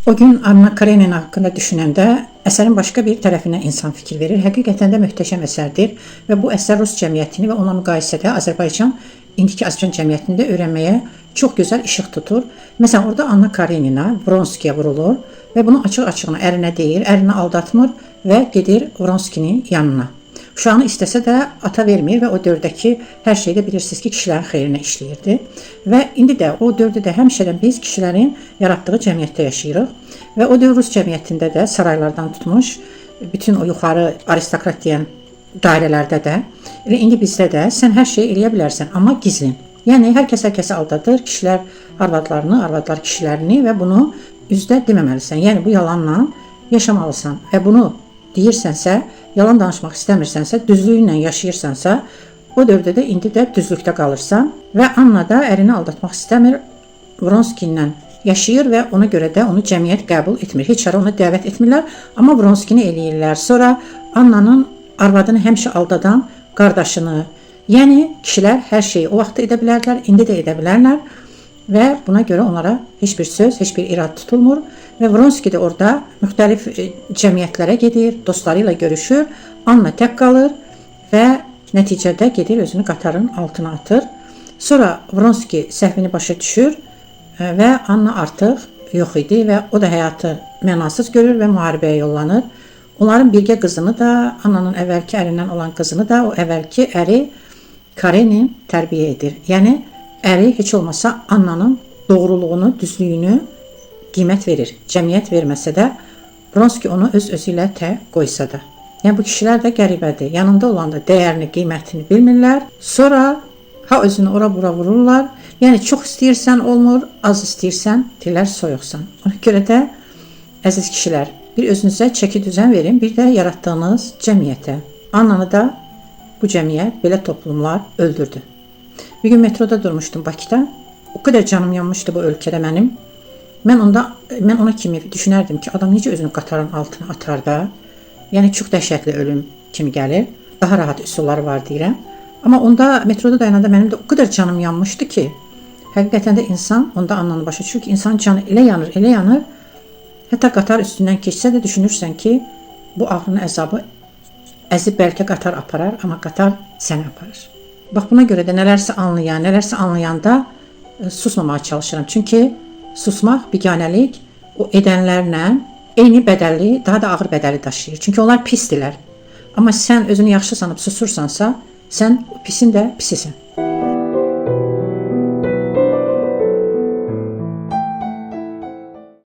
O gün Anna Karenina haqqında düşünəndə əsərin başqa bir tərəfinə insan fikir verir. Həqiqətən də möhtəşəm əsərdir və bu əsər Rus cəmiyyətini və onunla müqayisədə Azərbaycan, indiki Azərbaycan cəmiyyətində öyrənməyə çox gözəl işıq tutur. Məsələn, orada Anna Karenina Vronskiyə vurulur və bunu açıq-açığına ərinə deyir, ərini aldatmır və gedir Vronskinin yanına. Uşağını istəsə də ata vermir və o dövrdəki hər şeydə bilirsiniz ki, kişilərin xeyrinə işləyirdi. Və indi də o dövrdə həmişədən biz kişilərin yaratdığı cəmiyyətdə yaşayırıq və o dövr Rus cəmiyyətində də saraylardan tutmuş, bütün o yuxarı aristokrat deyən dairələrdə də, elə indi bizdə də sən hər şeyi eləyə bilərsən, amma gizlin. Yəni hər kəsi aldadır, kişilər arvadlarını, arvadlar kişilərini və bunu üzdə deməməlisən. Yəni bu yalanla yaşamalısan və bunu deyirsənsə, yalan danışmaq istəmirsənsə, düzlüklə yaşayırsansa, o dövrdə də indi də düzlükdə qalırsan və Anna da ərini aldatmaq istəmir, Vronski ilə yaşayır və ona görə də onu cəmiyyət qəbul etmir. Heç ara onu dəvət etmirlər, amma Vronskini eləyirlər. Sonra Annanın arvadını həmişə aldadan qardaşını, yəni kişilər hər şeyi o vaxt edə bilərlər, indi də edə bilərlər və buna görə onlara heç bir söz, heç bir irad tutulmur və Vronski də orada müxtəlif cəmiyyətlərə gedir, dostları ilə görüşür, Anna tək qalır və nəticədə gedir özünü qatarın altına atır. Sonra Vronski səhvini başa düşür və Anna artıq yox idi və o da həyatı mənasız görür və müharibəyə yollanır. Onların birgə qızını da, Annanın əvvəlki ərindən olan qızını da o əvvəlki əri Karenin tərbiyə edir. Yəni əri heç olmasa Annanın doğruluğunu, düzlüyünü qiymət verir. Cəmiyyət verməsə də, Vronski onu öz-özü ilə tək qoysa da. Yəni bu kişilər də qəribədir. Yanında olanda dəyərini, qiymətini bilmirlər. Sonra ha özünü ora-bura vururlar. Yəni çox istəyirsən olmur, az istəyirsən deyirlər soyuqsan. Ona görə də əziz kişilər, bir özünüzə çəki düzən verin, bir də yaratdığınız cəmiyyətə. Annanı da bu cəmiyyət, belə toplumlar öldürdü. Bir gün metroda durmuşdum Bakıda. O qədər canım yanmışdı bu ölkədə mənim. Mən ona kimi düşünərdim ki, adam necə özünü qatarın altına atar da. Yəni çox dəhşətli ölüm kimi gəlir. Daha rahat üsulları var deyirəm. Amma onda metroda dayananda mənim də o qədər canım yanmışdı ki, həqiqətən də insan onda Annanı başa düşür ki, insan canı elə yanır. Hətta qatar üstündən keçsə də düşünürsən ki, bu ağrını, əzabı əzib bəlkə qatar aparar, amma qatar səni aparır. Bax buna görə də nələrsə anlayanda susmamağa çalışıram. Çünki susmaq, biganəlik o edənlərlə eyni bədəli, daha da ağır bədəli daşıyır. Çünki onlar pisdirlər. Amma sən özünü yaxşı sanıb susursansa, sən pisin də pisisən.